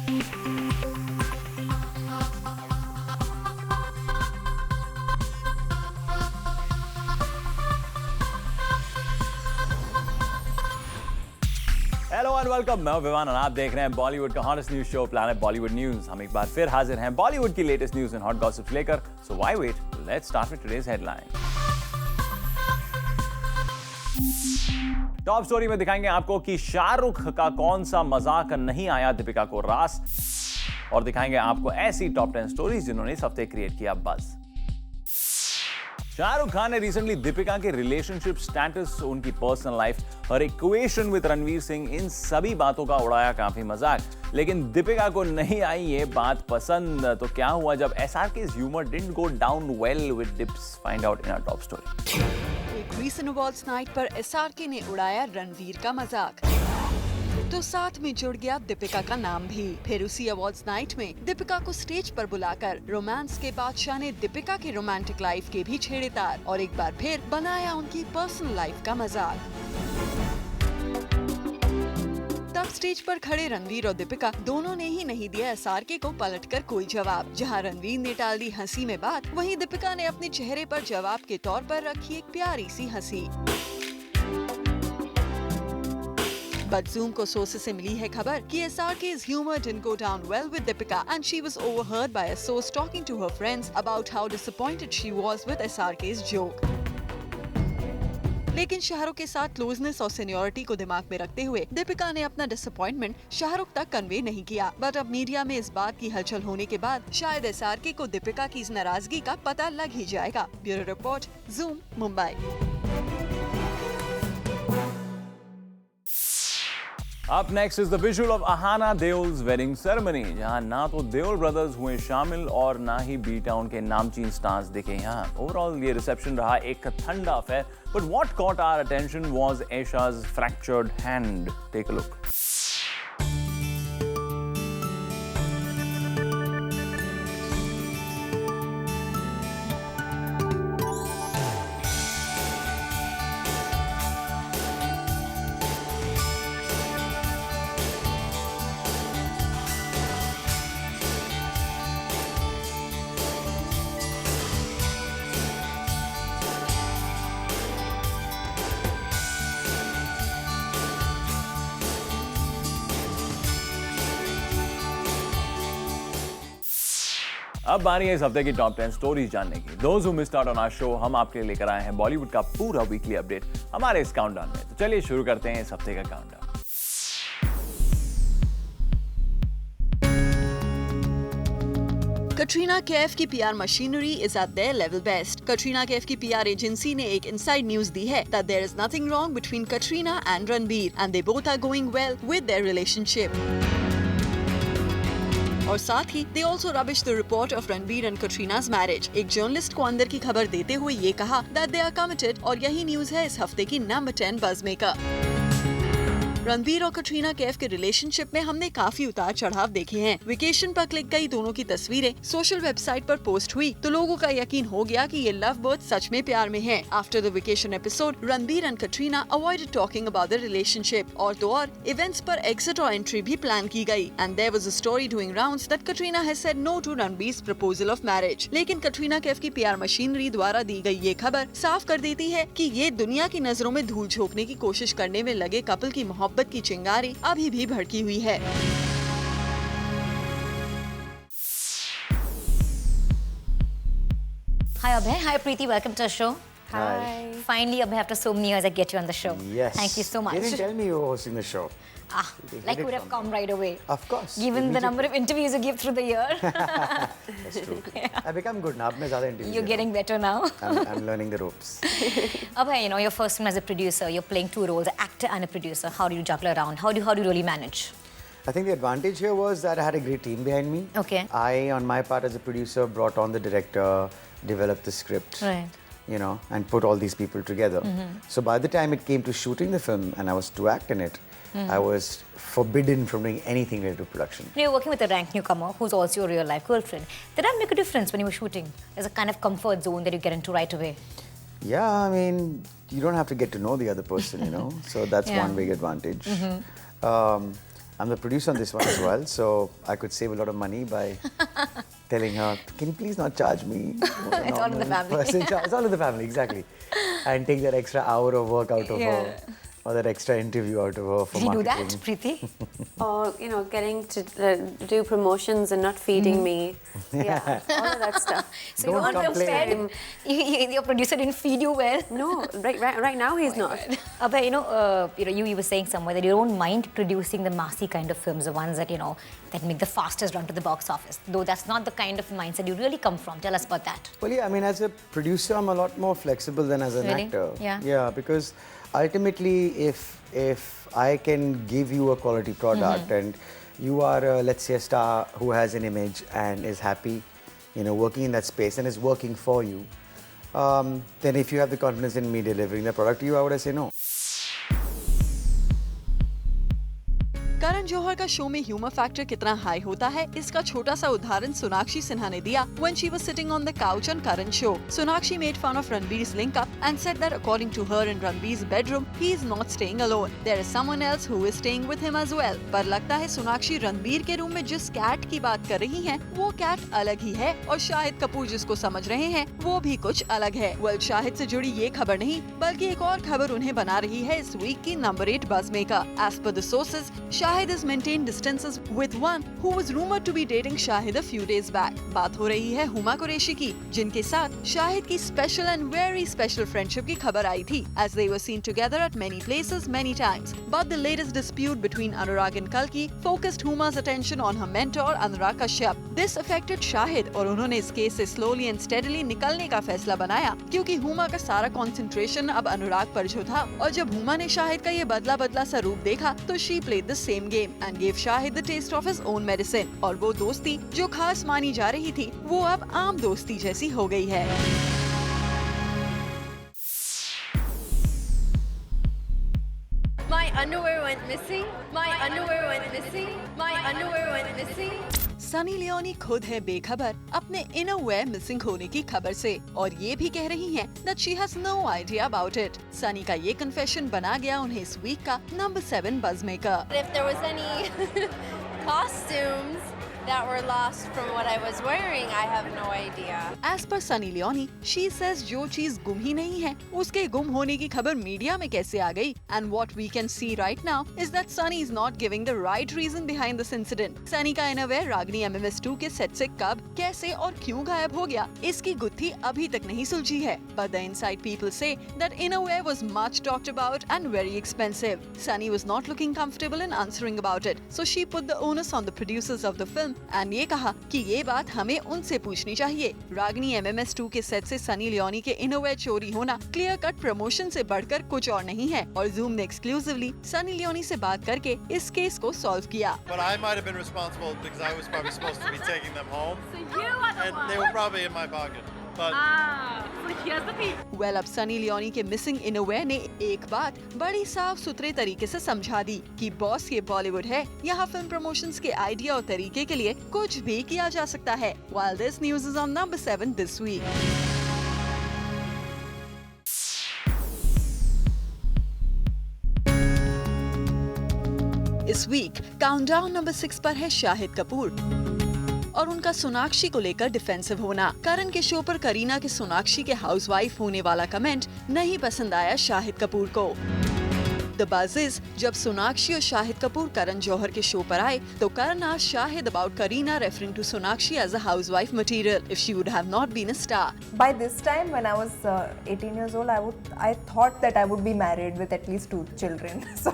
Hello and welcome, मैं विवान और आप देख रहे हैं बॉलीवुड का hottest news show planet Bollywood news. हम एक बार फिर हाजिर हैं बॉलीवुड की latest news and hot gossips लेकर। So why wait, let's start with today's headline. Top story में दिखाएंगे आपको कि शाहरुख का कौन सा मजाक नहीं आया दीपिका को रास, और दिखाएंगे आपको ऐसी टॉप 10 स्टोरीज जिन्होंने इस हफ्ते क्रिएट किया बज़। शाहरुख खान ने रिसेंटली दीपिका के रिलेशनशिप स्टेटस, उनकी पर्सनल लाइफ और इक्वेशन विद रणवीर सिंह, इन सभी बातों का उड़ाया काफी मजाक। लेकिन दीपिका को नहीं आई ये बात पसंद। तो क्या हुआ जब SRK's humour didn't go down well with Deeps? Find out in our top story. एक रीसेंट अवार्ड्स नाइट पर SRK ने उड़ाया रणवीर का मजाक, तो साथ में जुड़ गया दीपिका का नाम भी। फिर उसी अवार्ड्स नाइट में दीपिका को स्टेज पर बुलाकर रोमांस के बादशाह ने दीपिका की रोमांटिक लाइफ के भी छेड़े तार और एक बार फिर बनाया उनकी पर्सनल लाइफ का मजाक। तब स्टेज पर खड़े रणवीर और दीपिका दोनों ने ही नहीं दिया SRK को पलटकर कोई जवाब। जहां रणवीर ने टाल दी हंसी में बात, वहीं दीपिका ने अपने चेहरे पर जवाब के तौर पर रखी एक प्यारी सी हंसी। But Zoom को सोर्सेस से मिली है खबर कि SRK's humor didn't go down well with Deepika and she was overheard by a source talking to her friends about how disappointed she was with SRK's joke. लेकिन शाहरुख के साथ क्लोजनेस और seniority को दिमाग में रखते हुए दीपिका ने अपना डिसअपॉइंटमेंट शाहरुख तक कन्वे नहीं किया। बट अब मीडिया में इस बात की हलचल होने के बाद शायद SRK को दीपिका की इस नाराजगी का पता लग ही जाएगा। Bureau report, Zoom, Mumbai. Up next is the visual of Ahana Deol's wedding ceremony, जहां ना तो देओल ब्रदर्स हुए शामिल और ना ही बी टाउन के नामचीन स्टार्स दिखे यहाँ। ओवरऑल ये रिसेप्शन रहा एक ठंडा affair, but what caught our attention was Aisha's fractured hand. Take a look. अब बारी है इस हफ्ते की टॉप 10 स्टोरीज जानने की। Those who missed out on our show, हम आपके लिए लेकर आए हैं बॉलीवुड का पूरा वीकली अपडेट हमारे इस काउंटडाउन में। तो चलिए शुरू करते हैं इस हफ्ते का काउंटडाउन। कटरीना कैफ की PR machinery is at their level best. Katrina Kaif की PR एजेंसी ने एक इनसाइड न्यूज दी है that there is nothing wrong between Katrina and Ranbir and they both are going well with their relationship. और साथ ही they also rubbished the report of Ranbir and Katrina's marriage. एक journalist को अंदर की खबर देते हुए ये कहा that they are committed और यही न्यूज है इस हफ्ते की नंबर 10 बज़ मेकर। रणबीर और कटरीना कैफ के रिलेशनशिप में हमने काफी उतार चढ़ाव देखे हैं। वेकेशन पर क्लिक गई दोनों की तस्वीरें सोशल वेबसाइट पर पोस्ट हुई तो लोगों का यकीन हो गया कि ये लव बर्ड सच में प्यार में हैं। After the vacation episode, Ranbir and Katrina avoided talking about the relationship और तो और इवेंट्स पर एग्जिट और एंट्री भी प्लान की गई। And there was a story doing rounds that Katrina has said no to Ranbir's proposal of marriage. लेकिन कटरीना कैफ की PR मशीनरी द्वारा दी गई ये खबर साफ कर देती है कि ये दुनिया की नजरों में धूल झोंकने की कोशिश करने में लगे कपल की मोहब्बत की चिंगारी अभी भी भड़की हुई है। Hi Abhay, hi Preeti, welcome to the show. Hi. Finally, Abhay, after so many years, I get you on the show. Yes. Thank you so much. You didn't tell me you were hosting the show. Like would have come right away. Of course. Given the number of interviews you give through the year. That's true. I become good now. मैं ज़्यादा interviews You're getting better now. I'm learning the ropes. Abhay, you know, your first film as a producer, you're playing two roles, an actor and a producer. How do you juggle around? How do you really manage? I think the advantage here was that I had a great team behind me. Okay. I, on my part as a producer, brought on the director, developed the script. Right. You know, and put all these people together. So by the time it came to shooting the film and I was to act in it, I was forbidden from doing anything related to production. You're working with a rank newcomer who's also your real life girlfriend. Did that make a difference when you were shooting? There's a kind of comfort zone that you get into right away. Yeah, I mean, you don't have to get to know the other person, you know. So that's Yeah. one big advantage. I'm the producer on this one as well, so I could save a lot of money by telling her, can you please not charge me? It's all in the family. It's all in the family, exactly. And take that extra hour of work out of her, or that extra interview out of her for Did you do marketing. that, Preeti? Or, you know, getting to do promotions and not feeding me. Yeah, all of that stuff. So Don't you want to complain. fed, your producer didn't feed you well. No, right now he's not. Abhay, you were saying somewhere that you don't mind producing the massy kind of films, the ones that, that make the fastest run to the box office. Though that's not the kind of mindset you really come from. Tell us about that. Well, yeah, I mean, as a producer, I'm a lot more flexible than as an Really? actor. Yeah. Yeah, because ultimately, if I can give you a quality product and you are, let's say, a star who has an image and is happy, working in that space and is working for you, then if you have the confidence in me delivering the product to you, I would say no. Karan Johar का show में humour factor कितना high होता है, इसका छोटा सा उदाहरण सोनाक्षी सिन्हा ने दिया when she was sitting on the couch on Karan's show. Sonakshi made fun of Ranveer's link up and said that according to her in Ranveer's bedroom, he is not staying alone. There is someone else who is staying with him as well. पर लगता है सोनाक्षी रणबीर के room में जिस cat की बात कर रही हैं, वो कैट अलग ही है और शाहिद कपूर जिसको समझ रहे हैं, वो भी कुछ अलग है. वेल, शाहिद से जुड़ी ये खबर नहीं, बल्कि एक और खबर उन्हें बना रही है इस वीक की number 8 बज़मेकर. As per the sources, Shahid has maintained distances with one who was rumored to be dating Shahid a few days back. बात हो रही है हुमा कुरैशी की, जिनके साथ शाहिद की special and very special friendship की खबर आई थी, as they were seen together at many places many times. But the latest dispute between Anurag and Kalki focused Huma's attention on her mentor Anurag Kashyap. This affected Shahid और उन्होंने इस case से slowly and steadily निकलने का फैसला बनाया, क्योंकि हुमा का सारा concentration अब अनुराग पर जो था. और जब हुमा ने शाहिद का ये बदला सा रूप देखा, तो she played the same game and gave Shahid the taste of his own medicine. और वो दोस्ती जो खास मानी जा रही थी, वो अब आम दोस्ती जैसी हो गई है. My underwear went missing. My underwear went missing. My underwear went missing. Sunny Leone खुद है बेखबर अपने इनरवेयर मिसिंग होने की खबर से, और ये भी कह रही हैं that she has no idea about it. Sunny का ये कन्फेशन बना गया उन्हें इस वीक का number 7 बज़मेकर. If there was any costumes that were lost from what I was wearing, I have no idea. As per Sunny Leone, she says जो चीज गुम ही नहीं है, उसके गुम होने की खबर मीडिया में कैसे आ गई? And what we can see right now is that Sunny is not giving the right reason behind this incident. Sunny का इनरवेयर रागनी MMS2 के सेट से कब, कैसे और क्यों गायब हो गया, इसकी गुत्थी अभी तक नहीं सुलझी है. But the inside people say that innerwear was much talked about and very expensive. Sunny was not looking comfortable in answering about it, so she put the onus on the producers of the film and ये कहा कि ये बात हमें उनसे पूछनी चाहिए. रागनी MMS2 के सेट से सनी लियोनी के इनरवेयर चोरी होना क्लियर कट प्रमोशन से बढ़कर कुछ और नहीं है, और Zoom ने एक्सक्लूसिवली सनी लियोनी से बात करके इस केस को सॉल्व किया. But I might have been responsible because I was probably supposed to be taking them home. So you are the And one. they were probably in my pocket. But So here's the piece. Well, अब Sunny Leone के missing innerwear ने एक बात बड़ी साफ सुथरे तरीके से समझा दी कि बॉस ये बॉलीवुड है, यहाँ फिल्म प्रमोशंस के आइडिया और तरीके के लिए कुछ भी किया जा सकता है. While this news is on number 7 this week. इस वीक काउंटडाउन नंबर 6 पर है शाहिद कपूर और उनका सोनाक्षी को लेकर डिफेंसिव होना. करण के शो पर करीना के सोनाक्षी के हाउसवाइफ होने वाला कमेंट नहीं पसंद आया शाहिद कपूर को. द बज़ इज जब सोनाक्षी और शाहिद कपूर करण जौहर के शो पर आए तो करण asked Shahid about Kareena referring to Sonakshi as a housewife material if she would have not been a star. By this time, when I was 18 years old, I thought that I would be married with at least 2 children. So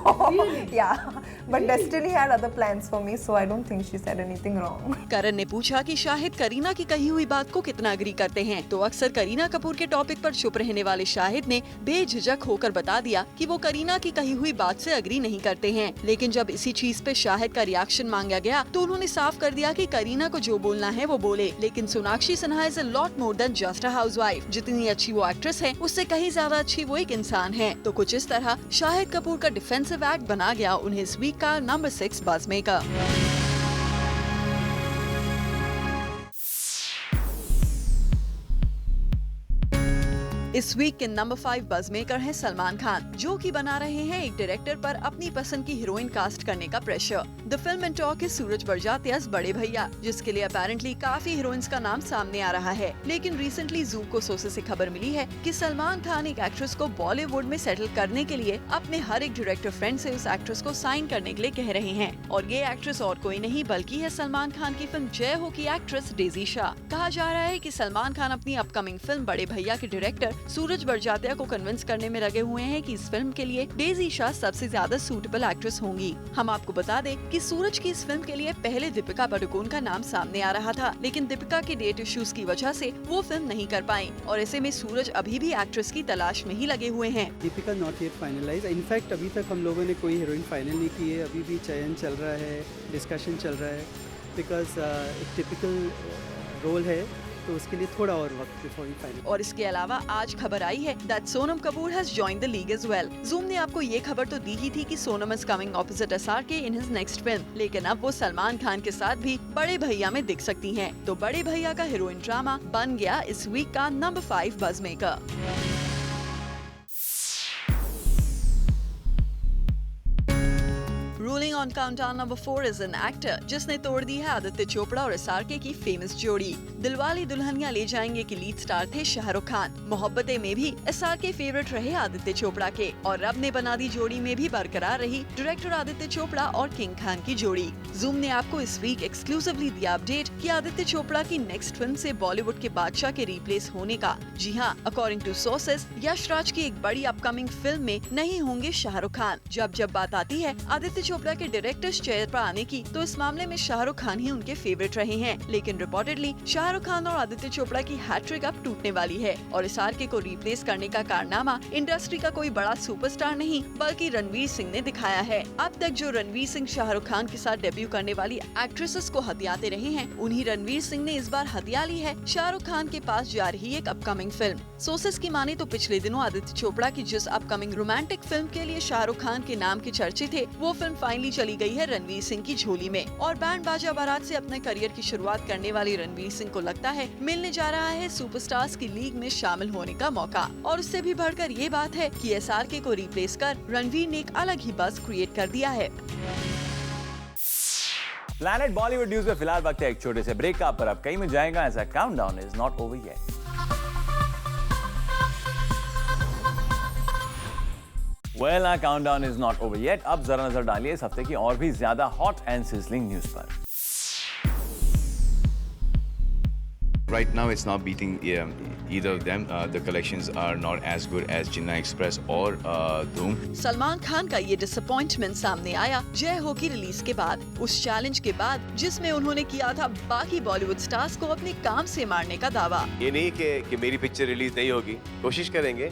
yeah, but Destiny had other plans for me, so I don't think she said anything wrong. करण ने पूछा कि शाहिद करीना की कही हुई बात को कितना agree करते हैं, तो अक्सर करीना कपूर के टॉपिक पर चुप रहने वाले शाहिद ने बेझिझक होकर बता दिया कि वो करीना की कही हुई बात से अग्री नहीं करते हैं. लेकिन जब इसी चीज पे शाहिद का रिएक्शन मांगा गया तो उन्होंने साफ कर दिया कि करीना को जो बोलना है वो बोले, लेकिन Sonakshi Sinha is a lot more than just a housewife. जितनी अच्छी वो एक्ट्रेस है, उससे कहीं ज्यादा अच्छी वो एक इंसान है. तो कुछ इस तरह शाहिद कपूर का डिफेंसिव एक्ट बना गया उन्हें इस वीक का नंबर 6 बज़मेकर. इस वीक के नंबर 5 बज़मेकर हैं सलमान खान, जो कि बना रहे हैं एक डायरेक्टर पर अपनी पसंद की हीरोइन कास्ट करने का pressure. The film and talk है सूरज बड़जात्या's बड़े भैया, जिसके लिए अपेरेंटली काफी हीरोइंस का नाम सामने आ रहा है। लेकिन रिसेंटली ज़ूम को सोर्सेज से खबर मिली है कि सलमान खान एक एक्ट्रेस को बॉलीवुड में सेटल करने के लिए अपने हर एक डायरेक्टर फ्रेंड से उस एक्ट्रेस को साइन करने के लिए कह रहे हैं। और ये एक्ट्रेस और कोई नहीं बल्कि है सलमान खान की फिल्म जय हो की एक्ट्रेस डेजी शाह। कहा जा रहा है कि सलमान खान अपनी अपकमिंग फिल्म बड़े भैया के डायरेक्टर सूरज बड़जात्या को कन्विंस करने में लगे हुए हैं कि इस फिल्म के लिए डेजी शाह सबसे ज्यादा सूटेबल एक्ट्रेस होंगी। हम आपको बता दें कि सूरज की इस फिल्म के लिए पहले दीपिका पादुकोण का नाम सामने आ रहा था, लेकिन दीपिका के डेट इश्यूज की वजह से वो फिल्म नहीं कर पाई और ऐसे में सूरज अभी भी एक्ट्रेस की तलाश में ही लगे हुए हैं। Deepika not yet finalize. In fact अभी तक हम लोगों ने कोई हीरोइन फाइनल नहीं की है, अभी भी चयन चल रहा है, डिस्कशन चल रहा है, बिकॉज एक टिपिकल रोल है तो उसके लिए थोड़ा और वक्त बिफोर फाइनल। और इसके अलावा आज खबर आई है that Sonam Kapoor has joined the league as well. Zoom ने आपको ये खबर तो दी ही थी कि Sonam is coming opposite SRK in his next film, लेकिन अब वो सलमान खान के साथ भी बड़े भैया में दिख सकती हैं। तो बड़े भैया का हीरोइन ड्रामा बन गया इस वीक का number 5 buzzmaker. Ruling on countdown number 4 is an actor जिसने तोड़ दी है आदित्य चोपड़ा और SRK की फेमस जोड़ी। दिलवाले दुल्हनिया ले जाएंगे के लीड स्टार थे शाहरुख खान। मोहब्बतें में भी SRK फेवरेट रहे आदित्य चोपड़ा के, और रब ने बना दी जोड़ी में भी बरकरार रही डायरेक्टर आदित्य चोपड़ा और किंग खान की जोड़ी। ज़ूम ने आपको इस वीक एक्सक्लूसिवली दिया अपडेट कि आदित्य चोपड़ा की नेक्स्ट फिल्म से बॉलीवुड के बादशाह के रिप्लेस होने का। जी हाँ, according two sources Yash Raj की एक बड़ी अपकमिंग फिल्म में नहीं होंगे शाहरुख खान। जब बात आती है आदित्य चोपड़ा के डायरेक्टर्स चेयर पर आने की, तो इस मामले में शाहरुख खान ही उनके फेवरेट रहे हैं। लेकिन रिपोर्टेडली शाहरुख खान और आदित्य चोपड़ा की हैट्रिक अब टूटने वाली है और SRK को रिप्लेस करने का कारनामा इंडस्ट्री का कोई बड़ा सुपरस्टार नहीं बल्कि रणवीर सिंह ने दिखाया है। अब तक जो रणवीर सिंह शाहरुख खान के साथ डेब्यू करने वाली एक्ट्रेसेस को हथियाते रहे हैं, उन्हीं रणवीर सिंह ने इस बार हथिया ली है शाहरुख खान के पास जा रही एक अपकमिंग फिल्म। सोर्सेज की माने तो पिछले दिनों आदित्य चोपड़ा की जिस अपकमिंग रोमांटिक फिल्म के लिए शाहरुख खान के नाम के चर्चे थे, वो फिल्म फाइनली चली गई है रणवीर सिंह की झोली में। और बैंड बाजा बारात से अपने करियर की शुरुआत करने वाले रणवीर सिंह को लगता है मिलने जा रहा है सुपरस्टार्स की लीग में शामिल होने का मौका। और उससे भी बढ़कर ये बात है कि SRK को रिप्लेस कर रणवीर ने एक अलग ही बज़ क्रिएट कर दिया है। प्लैनेट बॉलीवुड न्यूज में फिलहाल वक्त है एक छोटे से ब्रेक का, पर अब कहीं में जाएगा ऐसा countdown is not over yet. Well our countdown is not over yet। अब जरा नजर डालिए इस हफ्ते की और भी ज्यादा हॉट एंड सिजलिंग न्यूज पर। Right now, it's not beating either of them. The collections are not as good as Jinnah Express or Dhoom. Salman Khan का ये डिसअपॉइंटमेंट सामने आया जय हो की रिलीज के बाद, उस चैलेंज के बाद जिसमें उन्होंने किया था बाकी बॉलीवुड स्टार्स को अपने काम से मारने का दावा। ये नहीं कि मेरी पिक्चर रिलीज नहीं होगी, कोशिश करेंगे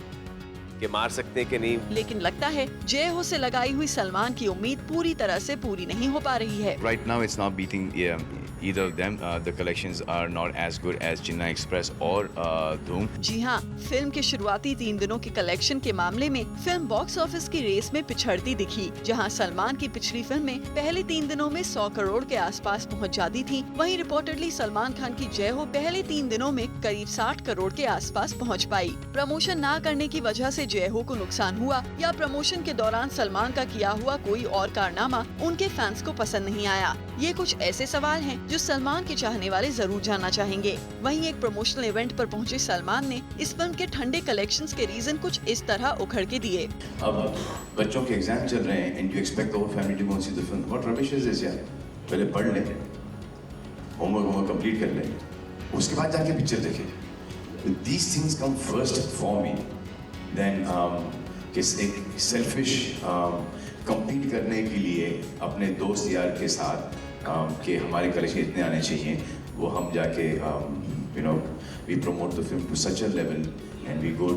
कि मार सकते हैं कि नहीं। लेकिन लगता है जय हो से लगाई हुई सलमान की उम्मीद पूरी तरह से पूरी नहीं हो पा रही है। Right now, it's not beating either of them. The collections are not as good as Jinnah Express or Dhoom. जी हाँ, फिल्म के शुरुआती 3 दिनों के कलेक्शन के मामले में फिल्म बॉक्स ऑफिस की रेस में पिछड़ती दिखी। जहाँ सलमान की पिछली फिल्में पहले 3 दिनों में 100 करोड़ के आसपास पहुँच जाती थी, वहीं रिपोर्टेडली सलमान खान की जय हो पहले 3 दिनों में करीब 60 करोड़ के आसपास पहुँच पाई। प्रमोशन न करने की वजह से जय हो को नुकसान हुआ या प्रमोशन के दौरान सलमान का किया हुआ कोई और कारनामा उनके फैंस को पसंद नहीं आया, ये कुछ ऐसे सवाल हैं जो सलमान के चाहने वाले जरूर जानना चाहेंगे। वहीं एक प्रमोशनल इवेंट पर पहुंचे सलमान ने इस फिल्म के ठंडे कलेक्शंस के रीजन कुछ इस तरह उखड़ के दिए। अब बच्चों के एग्जाम चल रहे हैं and you expect the whole family to go and see the film. What rubbish is this यार? पहले पढ़ लें, होमवर्क कंप्लीट कर लें, उसके बाद जाके पिक्चर देखें। These things come first for me. Then एक सेल्फिश compete करने के लिए अपने दोस्त यार के साथ कि हमारे कलेक्शन इतने आने चाहिए, वो हम जाके we promote the film to such a level and we go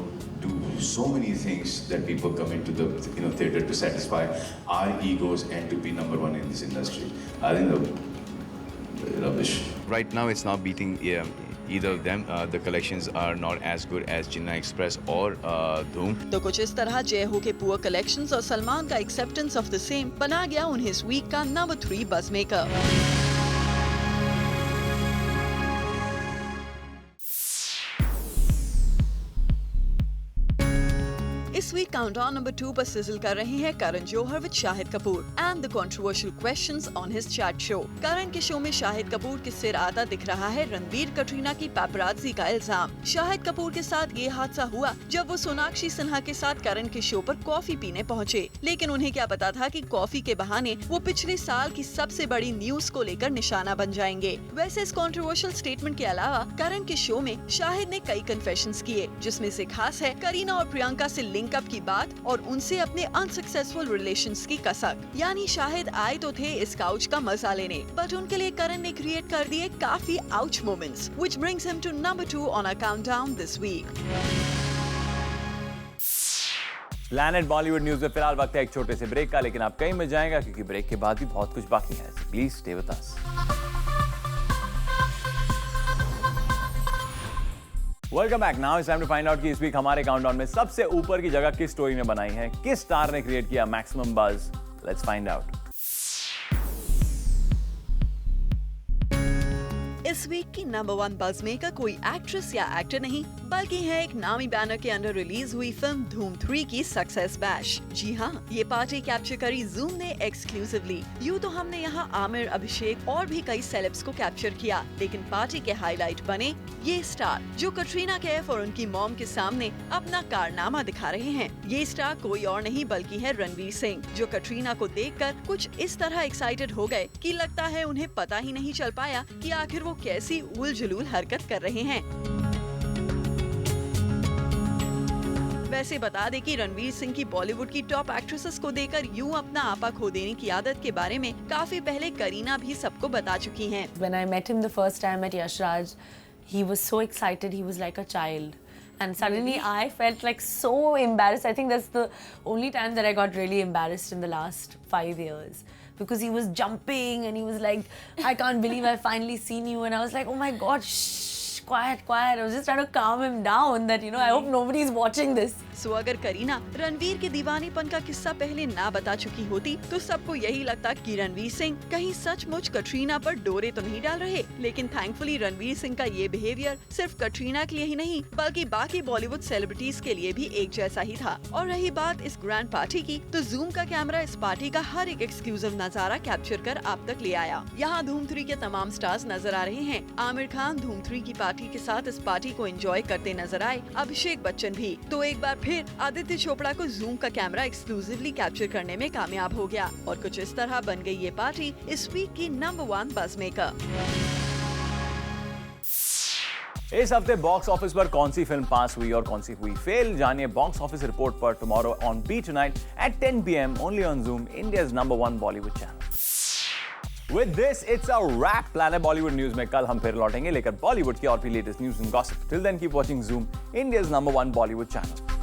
do so many things that people come into the theater to satisfy our egos and to be number one in this industry. I think the rubbish. Right now, it's not beating either of them. The collections are not as good as Jinnah Express or Dhoom. तो कुछ इस तरह जय हो के poor collections और सलमान का acceptance of the same बना गया उन्हें इस वीक का number 3 buzzmaker. Week countdown number 2 पर सिजल कर रहे हैं Karan Johar with Shahid Kapoor and the controversial questions on his chat show. Karan के शो में शाहिद कपूर के सिर आता दिख रहा है रणबीर कटरीना की पैपराज़ी का इल्जाम। शाहिद कपूर के साथ ये हादसा हुआ जब वो सोनाक्षी सिन्हा के साथ करण के शो पर कॉफी पीने पहुँचे, लेकिन उन्हें क्या पता था कि कॉफी के बहाने वो पिछले साल की सबसे बड़ी न्यूज को लेकर निशाना बन जाएंगे। वैसे इस कंट्रोवर्शियल स्टेटमेंट के अलावा करण के शो में शाहिद ने कई कन्फेशंस किए, जिसमें से खास है करीना और प्रियंका से लिंक अप की बात और उनसे अपने अनसक्सेसफुल रिलेशंस की कसक। यानी शाहिद आए तो थे इस काउच का मजा लेने, बट उनके लिए करण ने क्रिएट कर दिए काफी ouch moments, which brings him to number 2 on a countdown this week. Planet Bollywood news में फिलहाल वक्त है एक छोटे से ब्रेक का, लेकिन आप कहीं मत जाएगा क्योंकि ब्रेक के बाद भी बहुत कुछ बाकी है। Please stay with us. Welcome back. Now it's time to find out कि इस वीक हमारे काउंटडाउन में सबसे ऊपर की जगह किस स्टोरी ने बनाई है, किस स्टार ने क्रिएट किया maximum buzz. Let's find out. इस वीक की नंबर 1 बज़ मेकर कोई एक्ट्रेस या एक्टर नहीं, बल्कि है एक नामी बैनर के अंडर रिलीज हुई फिल्म धूम 3 की सक्सेस बैश। जी हाँ, ये पार्टी कैप्चर करी जूम ने एक्सक्लूसिवली। यूँ तो हमने यहाँ आमिर, अभिषेक और भी कई सेलेब्स को कैप्चर किया, लेकिन पार्टी के हाईलाइट बने ये स्टार जो कटरीना कैफ और उनकी मॉम के सामने अपना कारनामा दिखा रहे हैं। ये स्टार कोई और नहीं बल्कि है रणवीर सिंह, जो कटरीना को देखकर कुछ इस तरह एक्साइटेड हो गए कि लगता है उन्हें पता ही नहीं चल पाया कि आखिर वो कैसी उल जुलूल हरकत कर रहे हैं। वैसे बता दें कि रणवीर सिंह की बॉलीवुड की टॉप एक्ट्रेसेस को देकर यूं अपना आपा खो देने की आदत के बारे में काफी पहले करीना भी सबको बता चुकी हैं। When I met him the first time at Yash Raj, he was so excited, he was like a child. And suddenly I felt like so embarrassed. I think that's the only time that I got really embarrassed in the last 5 years. Because he was jumping and he was like, I can't believe I've finally seen you. And I was like, oh my God, shh. Quiet, quiet. I was just trying to calm him down that, you know, I hope nobody is watching this. सो अगर करीना रणवीर के दीवानीपन का किस्सा पहले ना बता चुकी होती तो सबको यही लगता कि रणवीर सिंह कहीं सचमुच कटरीना पर डोरे तो नहीं डाल रहे। लेकिन थैंकफुली रणवीर सिंह का ये बिहेवियर सिर्फ कटरीना के लिए ही नहीं बल्कि बाकी बॉलीवुड सेलिब्रिटीज के लिए भी एक जैसा ही था। और रही बात इस ग्रैंड पार्टी की, तो जूम का कैमरा इस पार्टी का हर एक एक्सक्लूसिव नजारा कैप्चर कर आप तक ले आया। यहाँ धूम 3 के तमाम स्टार्स नजर आ रहे हैं। आमिर खान धूम 3 की पार्टी के साथ इस पार्टी को एंजॉय करते नजर आए, अभिषेक बच्चन भी। तो एक बार फिर आदित्य चोपड़ा को जूम का कैमरा एक्सक्लूसिवली कैप्चर करने में कामयाब हो गया और कुछ इस तरह बन गई ये पार्टी इस वीक की नंबर 1 बज़ मेकर। इस हफ्ते बॉक्स ऑफिस पर कौन सी फिल्म पास हुई और कौन सी हुई फेल, जानिए बॉक्स ऑफिस रिपोर्ट पर tomorrow on B tonight at 10 PM only on Zoom, India's number 1 Bollywood channel. With this, it's a wrap. Planet Bollywood news में कल हम फिर लौटेंगे लेकर बॉलीवुड की और भी latest news and gossip. Till then, keep watching Zoom, India's number 1 Bollywood channel.